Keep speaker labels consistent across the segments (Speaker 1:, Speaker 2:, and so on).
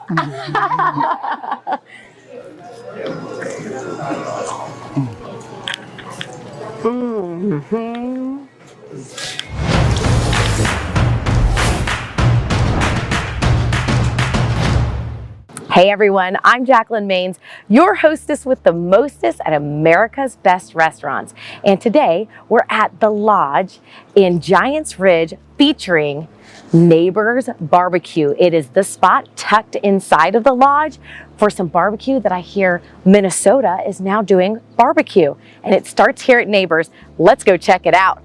Speaker 1: Mm-hmm. Hey everyone, I'm Jacqueline Maines, your hostess with the mostest at America's Best Restaurants. And today we're at The Lodge in Giants Ridge featuring Neighbors Barbecue. It is the spot tucked inside of the lodge for some barbecue that I hear Minnesota is now doing barbecue. And it starts here at Neighbors. Let's go check it out.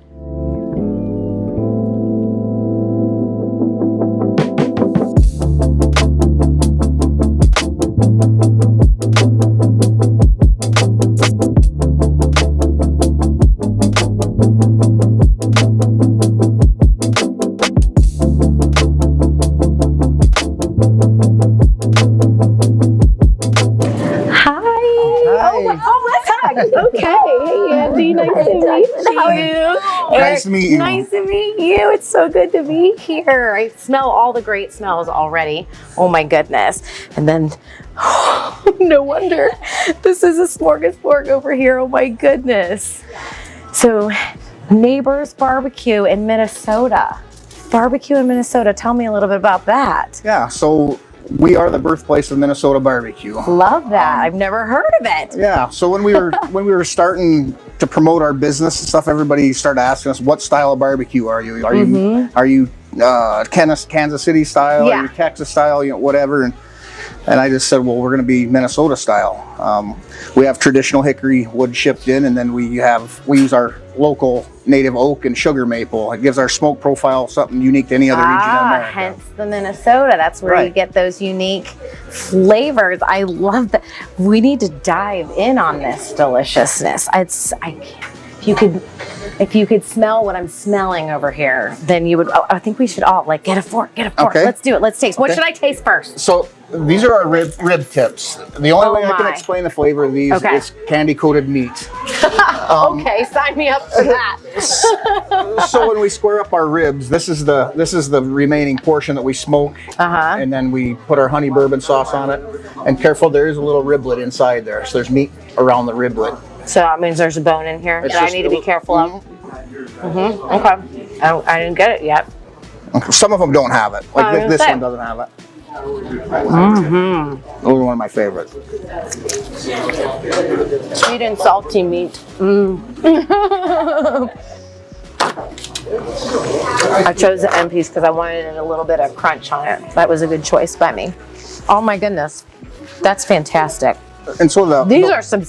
Speaker 1: Okay. Hey, Andy. Nice to meet you.
Speaker 2: Nice to meet you.
Speaker 1: Nice to meet you. It's so good to be here. I smell all the great smells already. Oh my goodness. And then, no wonder this is a smorgasbord over here. Oh my goodness. So, Neighbors Barbecue in Minnesota. Barbecue in Minnesota. Tell me a little bit about that.
Speaker 2: Yeah, so we are the birthplace of Minnesota barbecue.
Speaker 1: Love that. I've never heard of it.
Speaker 2: Yeah, so when we were starting to promote our business and stuff, everybody started asking us, what style of barbecue are you? Are you Kansas City style?
Speaker 1: Yeah.
Speaker 2: Are you Texas style? Whatever. And I just said, well, we're going to be Minnesota style. We have traditional hickory wood shipped in, and then we use our local native oak and sugar maple. It gives our smoke profile something unique to any other region in America.
Speaker 1: Hence the Minnesota. That's where you get those unique flavors. I love that. We need to dive in on this deliciousness. If you could smell what I'm smelling over here, then you would. Oh, I think we should all get a fork. Okay. Let's do it. Let's taste. What should I taste first?
Speaker 2: So these are our rib tips. The only way I can explain the flavor of these is candy coated meat.
Speaker 1: Okay, sign me up for that.
Speaker 2: So when we square up our ribs, this is the remaining portion that we smoke, and then we put our honey bourbon sauce on it. And careful, there is a little riblet inside there, so there's meat around the riblet.
Speaker 1: So that means there's a bone in here that I need to be careful of. Okay. I didn't get it yet.
Speaker 2: Some of them don't have it. Like this one doesn't have it. Those are one of my favorites.
Speaker 1: Sweet and salty meat. I chose the end piece because I wanted a little bit of crunch on it. That was a good choice by me. Oh my goodness. That's fantastic.
Speaker 2: And so
Speaker 1: these are some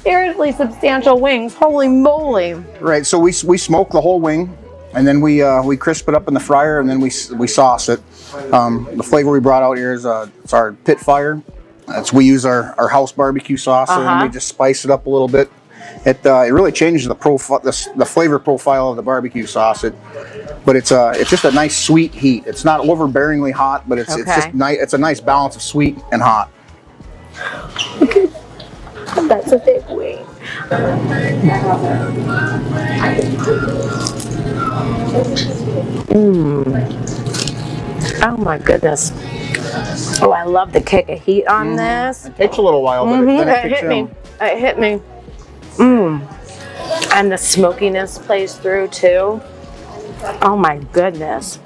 Speaker 1: seriously substantial wings. Holy moly.
Speaker 2: Right, so we smoke the whole wing, and then we crisp it up in the fryer, and then we sauce it. The flavor we brought out here is it's our pit fire. We use our house barbecue sauce, and then we just spice it up a little bit. It really changes the flavor profile of the barbecue sauce. But it's just a nice sweet heat. It's not overbearingly hot, but it's just nice. It's a nice balance of sweet and hot.
Speaker 1: Okay. That's a big wing. Oh my goodness. Oh, I love the kick of heat on this.
Speaker 2: It takes a little while, but then it kicks in.
Speaker 1: It hit me. And the smokiness plays through too. Oh my goodness.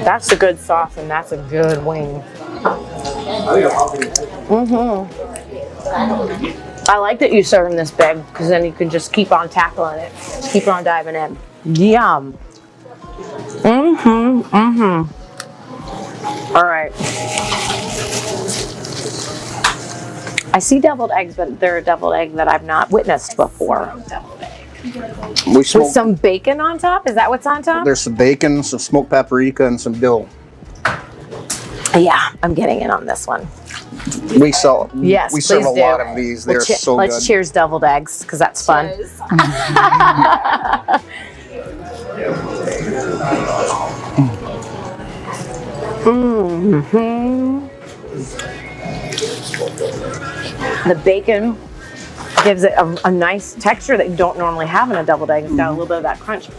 Speaker 1: That's a good sauce and that's a good wing. I like that you serve them this big because then you can just keep on tackling it, keep on diving in. Yum. All right. I see deviled eggs, but they're a deviled egg that I've not witnessed before. With some bacon on top? Is that what's on top?
Speaker 2: There's some bacon, some smoked paprika, and some dill.
Speaker 1: Yeah, I'm getting in on this one.
Speaker 2: We serve a
Speaker 1: do.
Speaker 2: lot of these. They're so good.
Speaker 1: Let's cheers deviled eggs, because that's fun. The bacon gives it a nice texture that you don't normally have in a deviled egg. It's got a little bit of that crunch.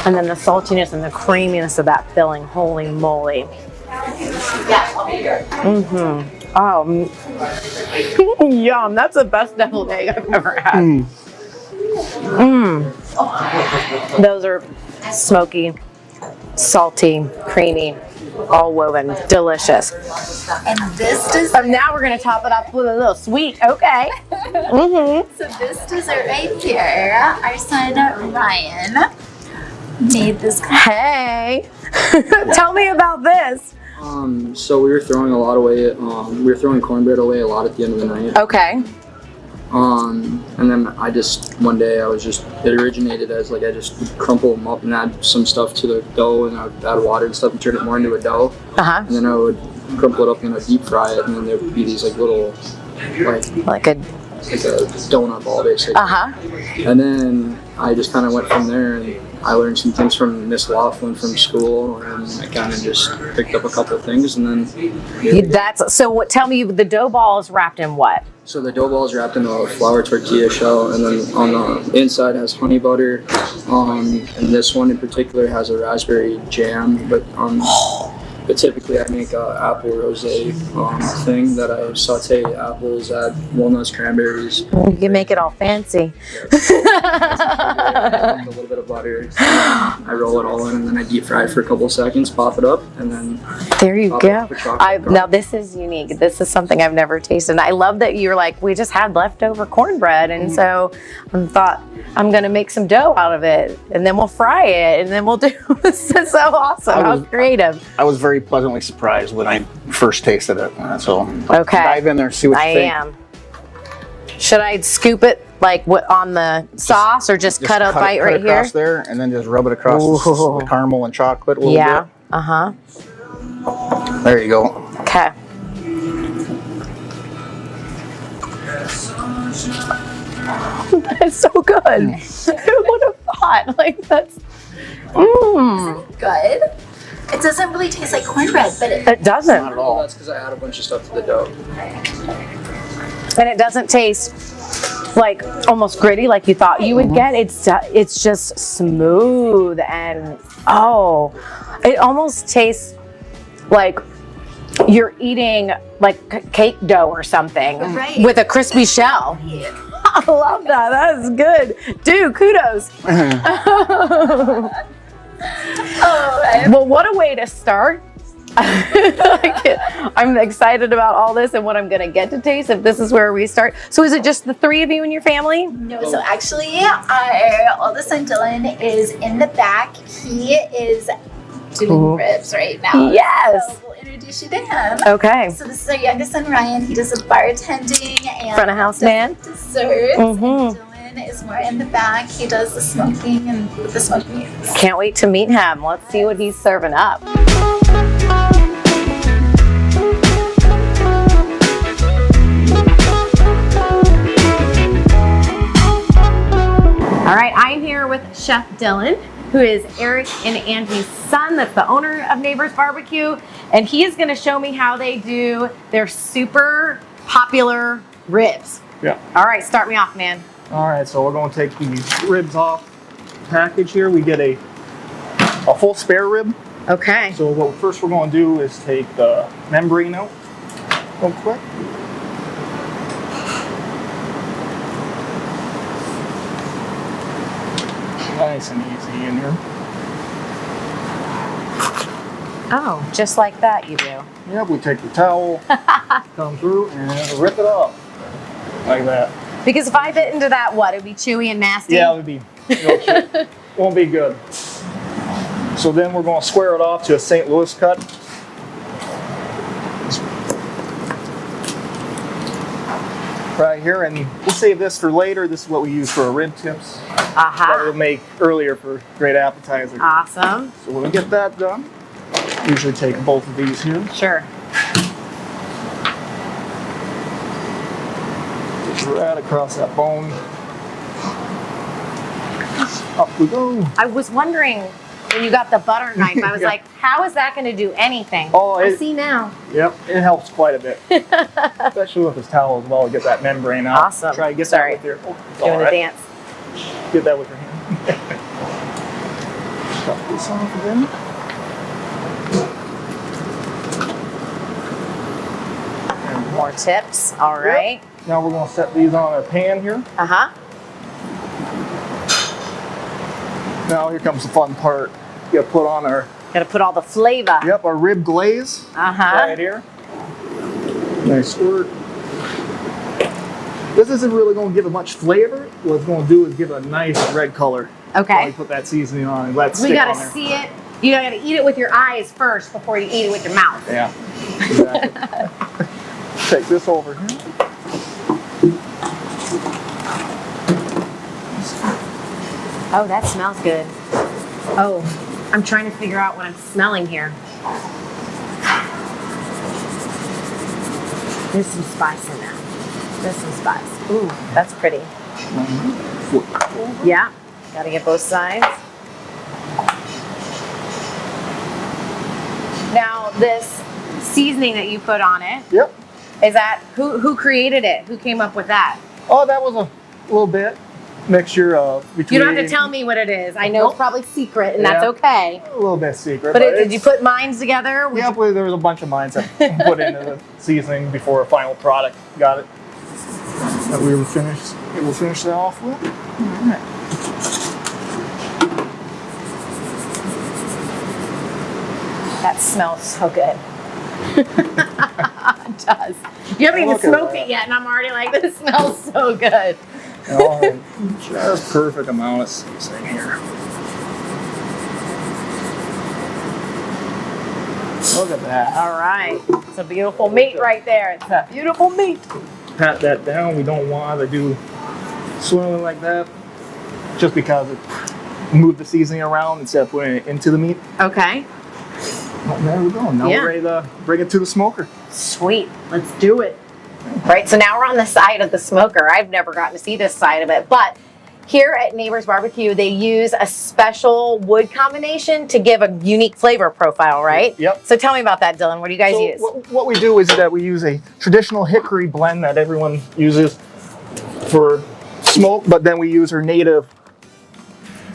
Speaker 1: And then the saltiness and the creaminess of that filling. Holy moly. Oh, yum. That's the best deviled egg I've ever had. Those are smoky, salty, creamy, all woven, delicious.
Speaker 3: And this dessert.
Speaker 1: So now we're gonna top it up with a little sweet. Okay.
Speaker 3: So this dessert right here, our son Ryan made this.
Speaker 1: Hey, tell me about this.
Speaker 4: So we were throwing a lot away. We were throwing cornbread away a lot at the end of the night.
Speaker 1: Okay.
Speaker 4: And then one day it originated as like I just crumple them up and add some stuff to the dough, and I would add water and stuff and turn it more into a dough. And then I would crumple it up and deep fry it, and then there would be these like little
Speaker 1: like a
Speaker 4: donut ball basically. And then I just kind of went from there, and I learned some things from Miss Laughlin from school, and I kind of just picked up a couple of things, and then
Speaker 1: Tell me, the dough ball is wrapped in what?
Speaker 4: So the dough ball is wrapped in a flour tortilla shell, and then on the inside has honey butter. And this one in particular has a raspberry jam, but typically I make a apple rosé thing that I saute apples, add walnuts, cranberries.
Speaker 1: You can make it all fancy.
Speaker 4: A little bit of butter. I roll it all in, and then I deep fry it for a couple of seconds, pop it up, and then
Speaker 1: there you go.
Speaker 4: Now
Speaker 1: now this is unique. This is something I've never tasted. And I love that you're like, we just had leftover cornbread, and so I thought I'm gonna make some dough out of it, and then we'll fry it, and then we'll do. This is so awesome. How creative.
Speaker 2: I was very pleasantly surprised when I first tasted it. So
Speaker 1: okay,
Speaker 2: dive in there, see what you think.
Speaker 1: I am. Should I scoop it like on the sauce, or just cut a bite right here?
Speaker 2: Across there, and then just rub it across the caramel and chocolate a little bit. There you go.
Speaker 1: Okay. That's so good. Who would have thought? Like that's.
Speaker 3: Good. It doesn't really taste like cornbread, but
Speaker 1: it doesn't.
Speaker 4: Not at all. That's because I add a bunch of stuff to the dough.
Speaker 1: And it doesn't taste like almost gritty like you thought you would get. It's just smooth, and it almost tastes like you're eating like cake dough or something with a crispy shell. I love that. That is good. Dude, kudos. Well, what a way to start. I'm excited about all this and what I'm going to get to taste if this is where we start. So is it just the three of you and your family?
Speaker 3: No, so actually our oldest son Dylan is in the back. He is doing ribs right now.
Speaker 1: Yes.
Speaker 3: So we'll introduce you to him.
Speaker 1: Okay.
Speaker 3: So this is our youngest son Ryan. He does the bartending and
Speaker 1: front of house man.
Speaker 3: Desserts. And Dylan is more in the back. He does the smoking and with the smoked meats.
Speaker 1: Can't wait to meet him. Let's see what he's serving up. All right, I'm here with Chef Dylan, who is Eric and Angie's son, that's the owner of Neighbors Barbecue, and he is going to show me how they do their super popular ribs.
Speaker 5: Yeah.
Speaker 1: All right, start me off, man.
Speaker 5: All right, so we're going to take these ribs off package here. We get a full spare rib.
Speaker 1: Okay.
Speaker 5: So what first we're going to do is take the membrane out real quick. Nice and easy in here.
Speaker 1: Oh, just like that you do.
Speaker 5: Yep, we take the towel, come through, and rip it off. Like that.
Speaker 1: Because if I bit into that, what? It'd be chewy and nasty?
Speaker 5: Yeah, it would be. Won't be good. So then we're going to square it off to a St. Louis cut. Right here, and we'll save this for later. This is what we use for our rib tips. That we'll make earlier for great appetizer.
Speaker 1: Awesome.
Speaker 5: So when we get that done, usually take both of these here.
Speaker 1: Sure.
Speaker 5: Just right across that bone. Up we go.
Speaker 1: I was wondering when you got the butter knife, I was like, how is that going to do anything? I see now.
Speaker 5: Yep, it helps quite a bit. Especially with this towel as well, to get that membrane out.
Speaker 1: Awesome.
Speaker 5: Try to get that with your...
Speaker 1: Doing a dance.
Speaker 5: Get that with your hand. Cut this off again.
Speaker 1: more tips. All right.
Speaker 5: Yep. Now we're going to set these on our pan here.
Speaker 1: Uh-huh.
Speaker 5: Now here comes the fun part. You got to put on our...
Speaker 1: Got to put all the flavor.
Speaker 5: Yep, our rib glaze. Right here. Nice squirt. This isn't really going to give it much flavor. What it's going to do is give it a nice red color.
Speaker 1: Okay.
Speaker 5: While you put that seasoning on and let it stick
Speaker 1: We got
Speaker 5: on
Speaker 1: to
Speaker 5: there.
Speaker 1: see it. You got to eat it with your eyes first before you eat it with your mouth.
Speaker 5: Yeah, exactly. Take this over here.
Speaker 1: Oh, that smells good. Oh, I'm trying to figure out what I'm smelling here. There's some spice in there. There's some spice. Ooh, that's pretty. Yeah, gotta get both sides. Now, this seasoning that you put on it,
Speaker 5: Yep.
Speaker 1: is that, who created it? Who came up with that?
Speaker 5: Oh, that was a little bit mixture of between.
Speaker 1: You don't have to tell me what it is. I know
Speaker 5: Nope.
Speaker 1: it's probably secret, and that's
Speaker 5: Yeah.
Speaker 1: okay.
Speaker 5: A little bit secret.
Speaker 1: But did you
Speaker 5: it's-
Speaker 1: put mines together?
Speaker 5: Yep, there was a bunch of mines that put into the seasoning before a final product got it. That we were finished. We'll finish that off with. All right.
Speaker 1: That smells so good. It does. You haven't even
Speaker 5: Look at
Speaker 1: smoked
Speaker 5: that.
Speaker 1: it yet, and I'm already like, this smells so good.
Speaker 5: All right. Just perfect amount of seasoning here. Look at that.
Speaker 1: All right. It's a beautiful meat right there. It's a beautiful meat.
Speaker 5: Pat that down. We don't want to do swirling like that, just because it move the seasoning around instead of putting it into the meat.
Speaker 1: Okay.
Speaker 5: Well, there we go. Now
Speaker 1: Yeah.
Speaker 5: we're ready to bring it to the smoker.
Speaker 1: Sweet. Let's do it. Right, so now we're on the side of the smoker. I've never gotten to see this side of it, but here at Neighbors Barbecue, they use a special wood combination to give a unique flavor profile, right?
Speaker 5: Yep.
Speaker 1: So tell me about that, Dylan. What do you guys
Speaker 5: So
Speaker 1: use?
Speaker 5: what we do is that we use a traditional hickory blend that everyone uses for smoke, but then we use our native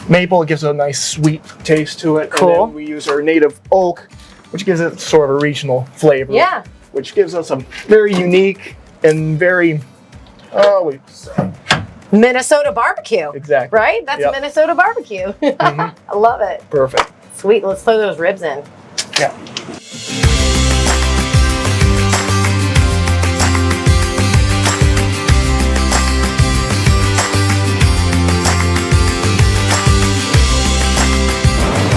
Speaker 5: maple. It gives it a nice sweet taste to it.
Speaker 1: Cool.
Speaker 5: And then we use our native oak, which gives it sort of a regional flavor.
Speaker 1: Yeah.
Speaker 5: Which gives us a very unique and very,
Speaker 1: Minnesota barbecue.
Speaker 5: Exactly.
Speaker 1: Right? That's
Speaker 5: Yep.
Speaker 1: Minnesota barbecue. I love it.
Speaker 5: Perfect.
Speaker 1: Sweet. Let's throw those ribs in.
Speaker 5: Yeah.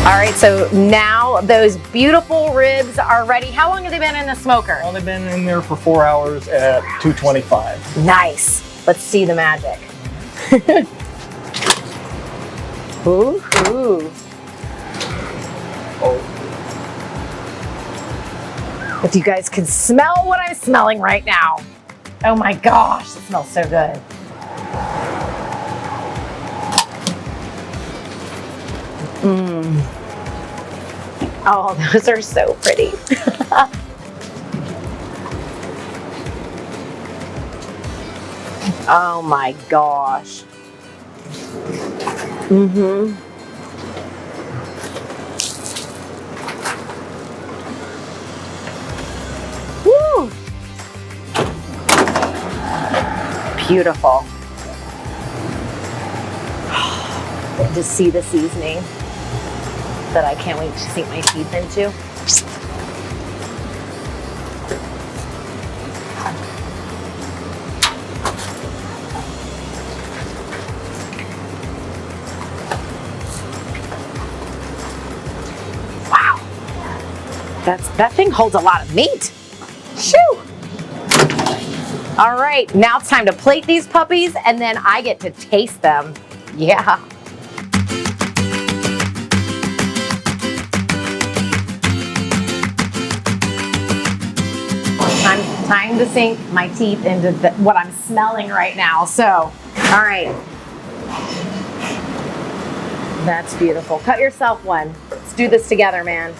Speaker 1: All right, so now those beautiful ribs are ready. How long have they been in the smoker?
Speaker 5: Only been in there for 4 hours at 225.
Speaker 1: Nice. Let's see the magic. Ooh, ooh. If you guys could smell what I'm smelling right now. Oh my gosh, it smells so good. Oh, those are so pretty. Oh my gosh. Mm-hmm. Woo! Beautiful. To see the seasoning that I can't wait to sink my teeth into. Wow. That thing holds a lot of meat. Shoo! All right, now it's time to plate these puppies and then I get to taste them. Yeah. Time to sink my teeth into what I'm smelling right now. So, all right. That's beautiful. Cut yourself one. Let's do this together, man.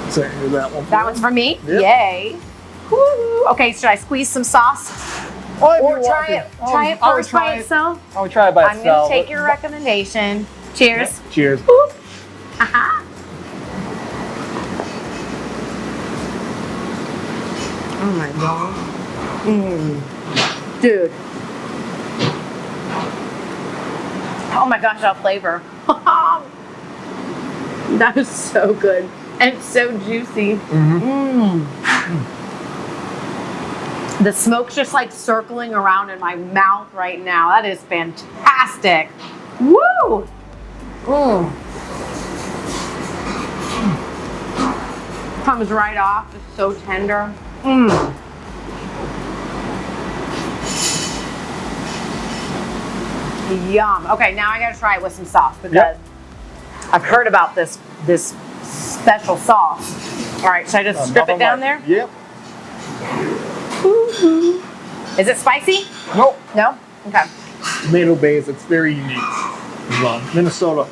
Speaker 5: So here's that one.
Speaker 1: That one's for me?
Speaker 5: Yep.
Speaker 1: Yay. Woo. Okay, should I squeeze some sauce?
Speaker 5: Oh, if
Speaker 1: Or
Speaker 5: you
Speaker 1: try
Speaker 5: want
Speaker 1: it,
Speaker 5: to.
Speaker 1: try it
Speaker 5: I would
Speaker 1: first by
Speaker 5: try it.
Speaker 1: itself?
Speaker 5: I would try it by
Speaker 1: I'm
Speaker 5: itself.
Speaker 1: gonna take your recommendation. Cheers.
Speaker 5: Cheers.
Speaker 1: Boop. Aha. Oh my God. Dude. Oh my gosh, that flavor. That is so good. And it's so juicy. The smoke's just like circling around in my mouth right now. That is fantastic. Woo! Comes right off, it's so tender. Yum. Okay, now I gotta try it with some sauce because I've heard about this special sauce. All right, should I just strip it down there?
Speaker 5: Yep.
Speaker 1: Is it spicy?
Speaker 5: Nope.
Speaker 1: No? Okay.
Speaker 5: Tomato base. It's very unique. Minnesota.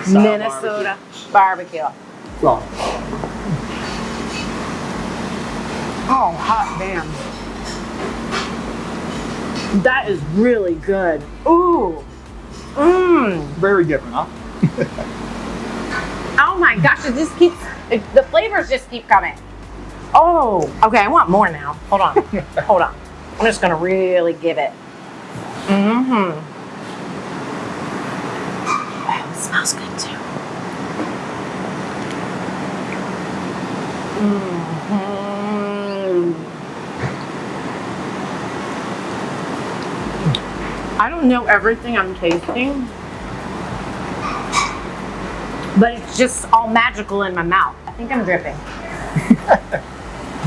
Speaker 1: Minnesota barbecue.
Speaker 5: So,
Speaker 1: Oh, hot damn. That is really good. Ooh.
Speaker 5: very different, huh?
Speaker 1: Oh my gosh, the flavors just keep coming. Oh, okay, I want more now. Hold on. Hold on. I'm just gonna really give it. Oh, it smells good too. I don't know everything I'm tasting, but it's just all magical in my mouth. I think I'm dripping.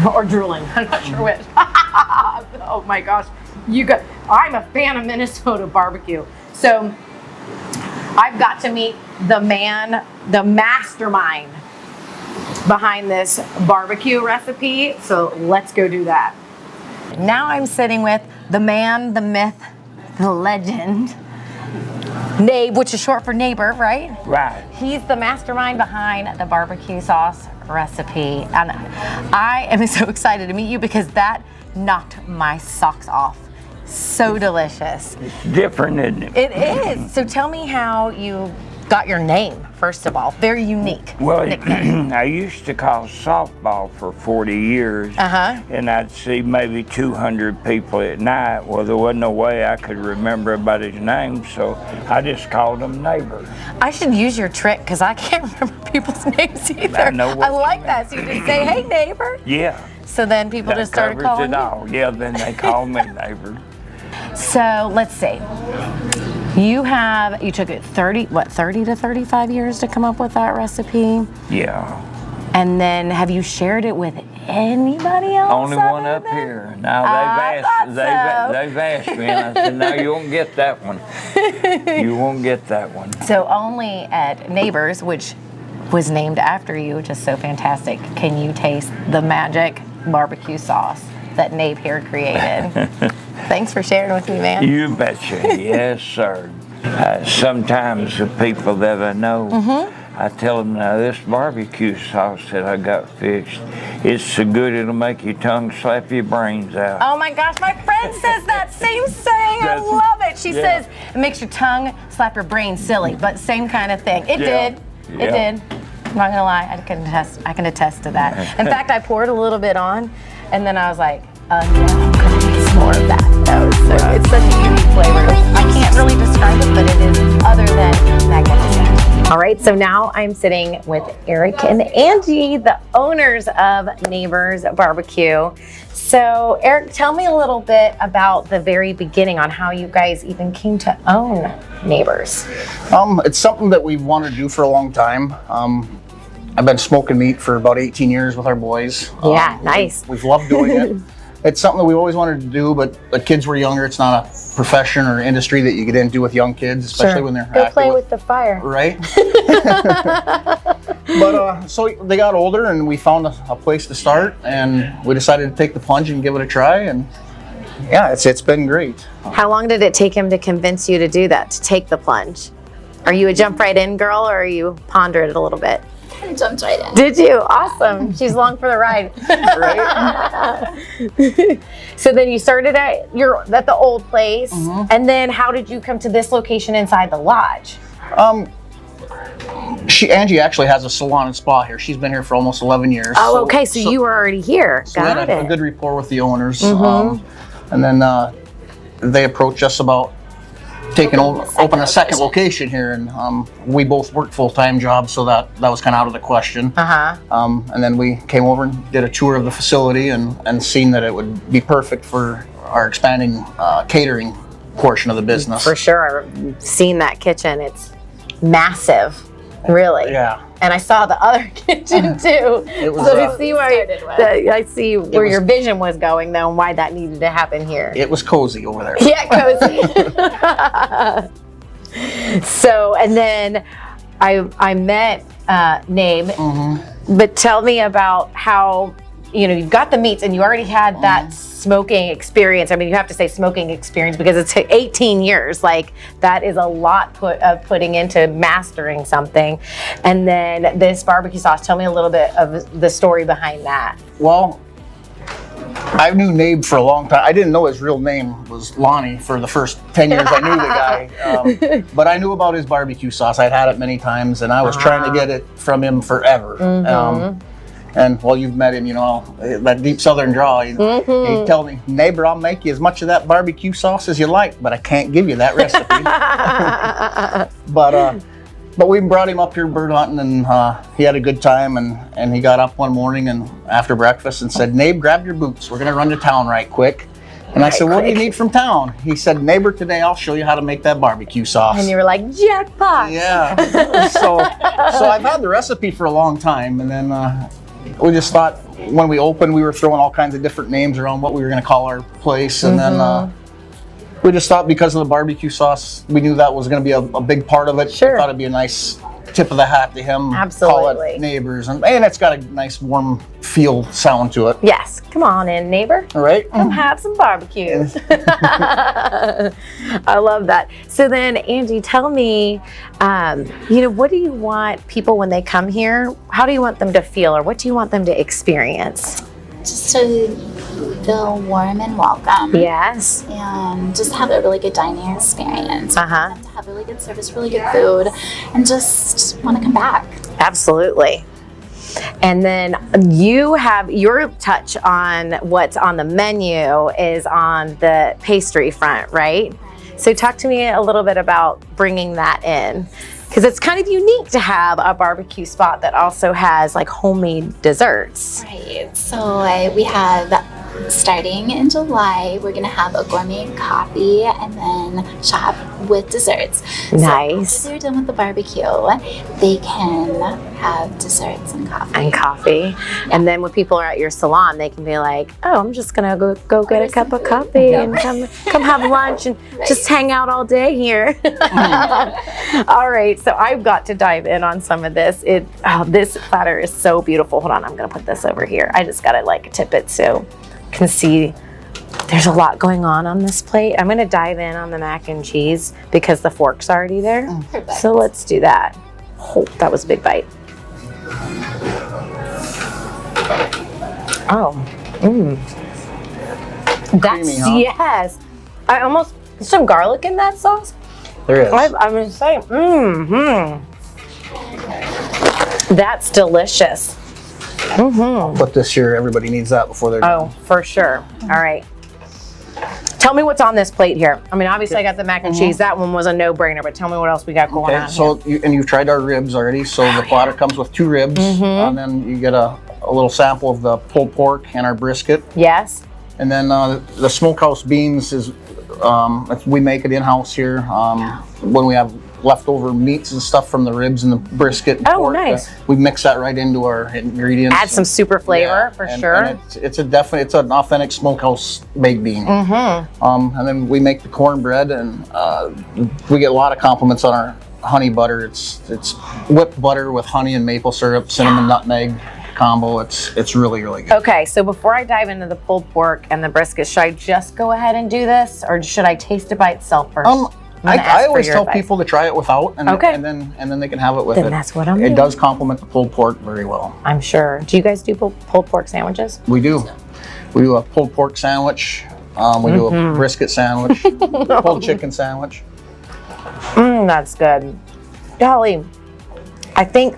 Speaker 1: Or drooling. I'm not sure which. Oh my gosh. I'm a fan of Minnesota barbecue. So I've got to meet the mastermind behind this barbecue recipe. So let's go do that. Now I'm sitting with the man, the myth, the legend, Nabe, which is short for neighbor, right?
Speaker 6: Right.
Speaker 1: He's the mastermind behind the barbecue sauce recipe. And I am so excited to meet you because that knocked my socks off. So delicious.
Speaker 6: It's different, isn't it?
Speaker 1: It is. So tell me how you got your name, first of all. Very unique.
Speaker 6: Well,
Speaker 1: nickname.
Speaker 6: I used to call softball for 40 years, and I'd see maybe 200 people at night. Well, there wasn't no way I could remember everybody's name, so I just called them neighbor.
Speaker 1: I should use your trick because I can't remember people's names either.
Speaker 6: I know what
Speaker 1: I like
Speaker 6: you
Speaker 1: that. So you just say, hey, neighbor.
Speaker 6: Yeah.
Speaker 1: So then people
Speaker 6: That
Speaker 1: just started
Speaker 6: covers
Speaker 1: calling
Speaker 6: it
Speaker 1: you.
Speaker 6: all. Yeah, then they call me neighbor.
Speaker 1: So let's see. You took it 30 to 35 years to come up with that recipe?
Speaker 6: Yeah.
Speaker 1: And then have you shared it with anybody else?
Speaker 6: Only one
Speaker 1: other
Speaker 6: up
Speaker 1: than-
Speaker 6: here. Now
Speaker 1: I thought so.
Speaker 6: they've asked me, and I said, no, you won't get that one. You won't get that one.
Speaker 1: So only at Neighbors, which was named after you, which is so fantastic, can you taste the magic barbecue sauce that Nabe here created. Thanks for sharing with me, man.
Speaker 6: You betcha. Yes, sir. Sometimes the people that I know, I tell them, now this barbecue sauce that I got fixed, it's so good it'll make your tongue slap your brains out.
Speaker 1: Oh my gosh, my friend says that same saying. I love it. She says it makes your tongue slap your brain silly, but same kind of thing. It did. It did. I'm not gonna lie, I can attest to that. In fact, I poured a little bit on, and then I was like, yeah, I'm gonna use more of that. So it's such a unique flavor. I can't really describe it, but it is other than magnificent. All right, so now I'm sitting with Eric and Angie, the owners of Neighbors Barbecue. So Eric, tell me a little bit about the very beginning on how you guys even came to own Neighbors.
Speaker 2: It's something that we've wanted to do for a long time. I've been smoking meat for about 18 years with our boys.
Speaker 1: Yeah, nice.
Speaker 2: We've loved doing it. It's something that we always wanted to do, but the kids were younger. It's not a profession or industry that you get into with young kids, especially when they're
Speaker 1: Go
Speaker 2: active
Speaker 1: play with the fire.
Speaker 2: Right. But so they got older, and we found a place to start, and we decided to take the plunge and give it a try. And yeah, it's been great.
Speaker 1: How long did it take him to convince you to do that, to take the plunge? Are you a jump right in girl, or are you ponder it a little bit?
Speaker 3: I jumped right in.
Speaker 1: Did you? Awesome. She's along for the ride.
Speaker 2: Right.
Speaker 1: So then you started at the old place, and then how did you come to this location inside the lodge?
Speaker 2: Angie actually has a salon and spa here. She's been here for almost 11 years.
Speaker 1: Oh, okay. So you were already here.
Speaker 2: So we
Speaker 1: Got
Speaker 2: had
Speaker 1: it.
Speaker 2: a good rapport with the owners. And then they approached us about open a second location here, and we both worked full-time jobs, so that was kind of out of the question. And then we came over and did a tour of the facility and seen that it would be perfect for our expanding catering portion of the business.
Speaker 1: For sure. I've seen that kitchen. It's massive, really.
Speaker 2: Yeah.
Speaker 1: And I saw the other kitchen too.
Speaker 2: It was,
Speaker 1: so I see where I see where
Speaker 2: was-
Speaker 1: your vision was going, though, and why that needed to happen here.
Speaker 2: It was cozy over there.
Speaker 1: Yeah, cozy. So, and then I met Nabe, but tell me about how, you've got the meats and you already had that smoking experience. I mean, you have to say smoking experience because it's 18 years. Like, that is a lot of putting into mastering something. And then this barbecue sauce, tell me a little bit of the story behind that.
Speaker 2: Well, I knew Nabe for a long time. I didn't know his real name was Lonnie for the first 10 years I knew the guy. But I knew about his barbecue sauce. I'd had it many times, and I was trying to get it from him forever. And well, you've met him, that deep southern drawl. He'd tell me, neighbor, I'll make you as much of that barbecue sauce as you like, but I can't give you that recipe. But we brought him up here bird hunting, and he had a good time. And he got up one morning and after breakfast and said, Nabe, grab your boots. We're gonna run to town right quick. And I said, what do you need from town? He said, neighbor, today I'll show you how to make that barbecue sauce.
Speaker 1: And you were like, jackpot.
Speaker 2: Yeah. so I've had the recipe for a long time, and then we just thought when we opened, we were throwing all kinds of different names around what we were going to call our place, and then we just thought because of the barbecue sauce, we knew that was going to be a big part of it.
Speaker 1: Sure.
Speaker 2: We thought it'd be a nice tip of the hat to him.
Speaker 1: Absolutely.
Speaker 2: Call it neighbors, and it's got a nice warm feel sound to it.
Speaker 1: Yes, come on in, neighbor.
Speaker 2: All right.
Speaker 1: Come have some barbecue. I love that. So then, Angie, tell me, what do you want people when they come here? How do you want them to feel, or what do you want them to experience?
Speaker 3: Just to feel warm and welcome.
Speaker 1: Yes.
Speaker 3: And just have a really good dining experience.
Speaker 1: Uh-huh.
Speaker 3: And to have really good service, really good food, and just want to come back.
Speaker 1: Absolutely. And then you have your touch on what's on the menu is on the pastry front, right? So talk to me a little bit about bringing that in, because it's kind of unique to have a barbecue spot that also has like homemade desserts.
Speaker 3: Right. So we have, starting in July, we're going to have a gourmet coffee and then shop with desserts.
Speaker 1: Nice.
Speaker 3: So after they're done with the barbecue, they can have desserts and coffee.
Speaker 1: And then when people are at your salon, they can be like, oh, I'm just going to go get a cup of coffee and come have lunch and just hang out all day here. All right. So I've got to dive in on some of this. This platter is so beautiful. Hold on. I'm going to put this over here. I just got to tip it so you can see there's a lot going on this plate. I'm going to dive in on the mac and cheese because the fork's already there.
Speaker 3: Perfect.
Speaker 1: So let's do that. Oh, that was a big bite. Oh, that's
Speaker 2: Creamy, huh?
Speaker 1: yes. I almost some garlic in that sauce.
Speaker 2: There is.
Speaker 1: I'm gonna say, that's delicious.
Speaker 2: Put this here. Everybody needs that before they're
Speaker 1: Oh, for sure. All right. Tell me what's on this plate here. I mean, obviously I got the mac and cheese. That one was a no-brainer, but tell me what else we got going on.
Speaker 2: So you've tried our ribs already. So the platter comes with 2 ribs, and then you get a little sample of the pulled pork and our brisket.
Speaker 1: Yes.
Speaker 2: And then the smokehouse beans is we make it in-house here. When we have leftover meats and stuff from the ribs and the brisket and
Speaker 1: Oh,
Speaker 2: pork,
Speaker 1: nice.
Speaker 2: we mix that right into our ingredients.
Speaker 1: Add some super flavor for sure.
Speaker 2: And it's an authentic smokehouse baked bean. And then we make the cornbread, and we get a lot of compliments on our honey butter. It's whipped butter with honey and maple syrup, cinnamon, nutmeg combo. It's really, really good.
Speaker 1: Okay, so before I dive into the pulled pork and the brisket, should I just go ahead and do this, or should I taste it by itself first?
Speaker 2: I always tell people to try it without, and then they can have it with it.
Speaker 1: Then that's what I'm doing.
Speaker 2: It does complement the pulled pork very well.
Speaker 1: I'm sure. Do you guys do pulled pork sandwiches?
Speaker 2: We do. We do a pulled pork sandwich. We do a brisket sandwich, pulled chicken sandwich.
Speaker 1: That's good. Golly, I think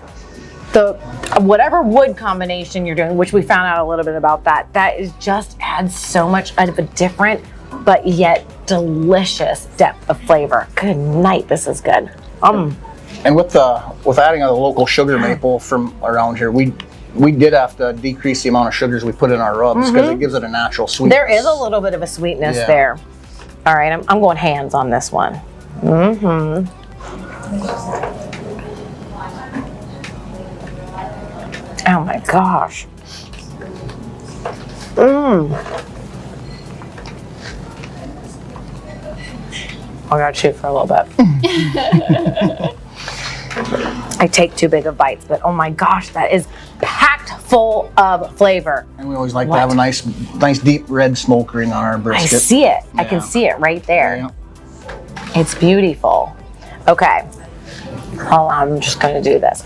Speaker 1: the whatever wood combination you're doing, which we found out a little bit about that is just adds so much of a different but yet delicious depth of flavor. Good night, this is good.
Speaker 2: And with adding a local sugar maple from around here, we did have to decrease the amount of sugars we put in our rubs because it gives it a natural sweetness.
Speaker 1: There is a little bit of a sweetness there. All right, I'm going hands on this one. Oh my gosh. I gotta chew for a little bit. I take too big of bites, but oh my gosh, that is packed full of flavor.
Speaker 2: And we always like to have a nice deep red smoke ring on our brisket.
Speaker 1: I see it. I can see it right there.
Speaker 2: Yeah.
Speaker 1: It's beautiful. Okay. Oh, I'm just gonna do this.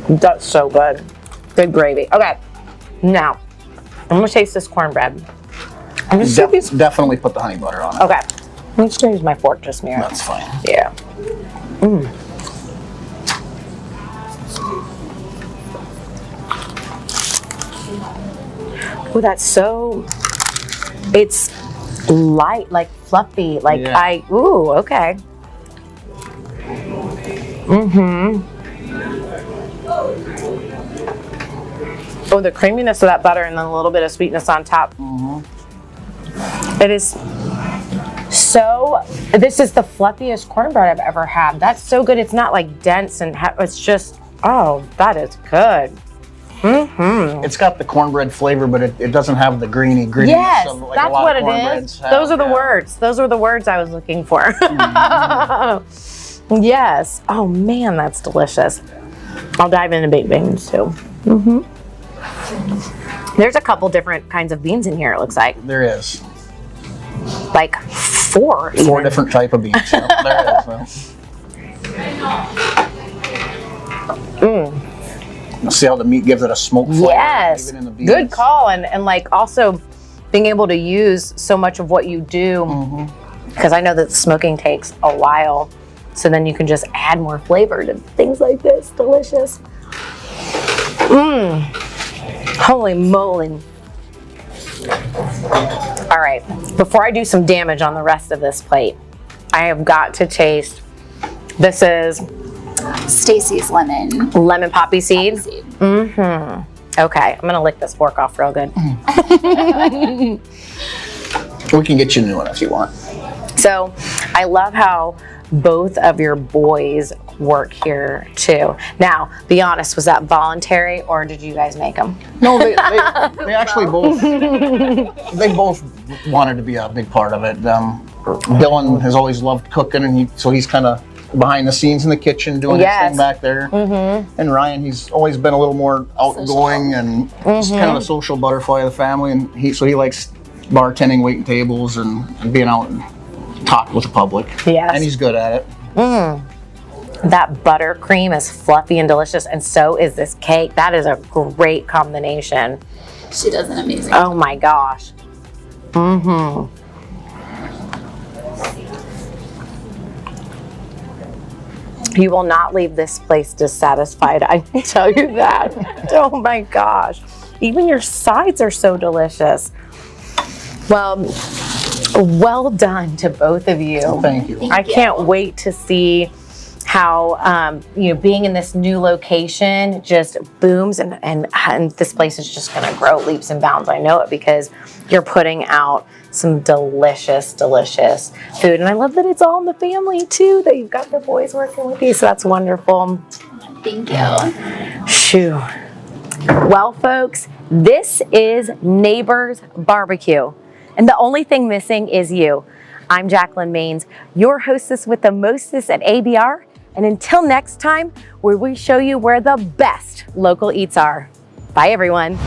Speaker 1: That's so good. Good gravy. Okay. Now, I'm gonna taste this cornbread. I'm just
Speaker 2: Definitely put the honey butter on it.
Speaker 1: okay. I'm just gonna use my fork to smear.
Speaker 2: That's fine.
Speaker 1: Yeah. Oh, that's so. It's light, like fluffy, like ooh, okay. Oh, the creaminess of that butter and then a little bit of sweetness on top. It is so, this is the fluffiest cornbread I've ever had. That's so good. It's not like dense and it's just, oh, that is good.
Speaker 2: It's got the cornbread flavor, but it doesn't have the greeny grittiness.
Speaker 1: Yes,
Speaker 2: of, like,
Speaker 1: that's
Speaker 2: a lot
Speaker 1: what
Speaker 2: of
Speaker 1: it
Speaker 2: cornbreads
Speaker 1: is.
Speaker 2: have.
Speaker 1: Those are the words. Those were the words I was looking for. Yes. Oh man, that's delicious. I'll dive into baked beans too. There's a couple different kinds of beans in here, it looks like.
Speaker 2: There is.
Speaker 1: Like four
Speaker 2: Different type of beans. Yep, there is. See how the meat gives it a smoke flavor?
Speaker 1: Yes.
Speaker 2: Even in the beans.
Speaker 1: Good call. And like also being able to use so much of what you do, because I know that smoking takes a while. So then you can just add more flavor to things like this. Delicious. Holy moly. All right, before I do some damage on the rest of this plate, I have got to taste, this is
Speaker 3: Stacy's lemon
Speaker 1: poppy seed. Okay, I'm gonna lick this fork off real good.
Speaker 2: We can get you a new one if you want.
Speaker 1: So I love how both of your boys work here too. Now, be honest, was that voluntary or did you guys make them?
Speaker 2: No, they actually both, they both wanted to be a big part of it. Dylan has always loved cooking, and he's kind of behind the scenes in the kitchen doing his thing back there. And Ryan, he's always been a little more outgoing and just kind of the social butterfly of the family, and he likes bartending, waiting tables, and being out and talk with the public.
Speaker 1: Yes.
Speaker 2: And he's good at it.
Speaker 1: That buttercream is fluffy and delicious, and so is this cake. That is a great combination.
Speaker 3: She does an amazing
Speaker 1: Oh my gosh. You will not leave this place dissatisfied, I can tell you that. Oh my gosh. Even your sides are so delicious. Well done to both of you.
Speaker 2: Thank you.
Speaker 1: I can't wait to see how being in this new location just booms and this place is just going to grow leaps and bounds. I know it because you're putting out some delicious food, and I love that it's all in the family too, that you've got the boys working with you, so that's wonderful.
Speaker 3: Thank you.
Speaker 1: Shoo. Well, folks, this is Neighbors Barbecue, and the only thing missing is you. I'm Jacqueline Maines, your hostess with the mostest at ABR. And until next time, where we show you where the best local eats are. Bye, everyone.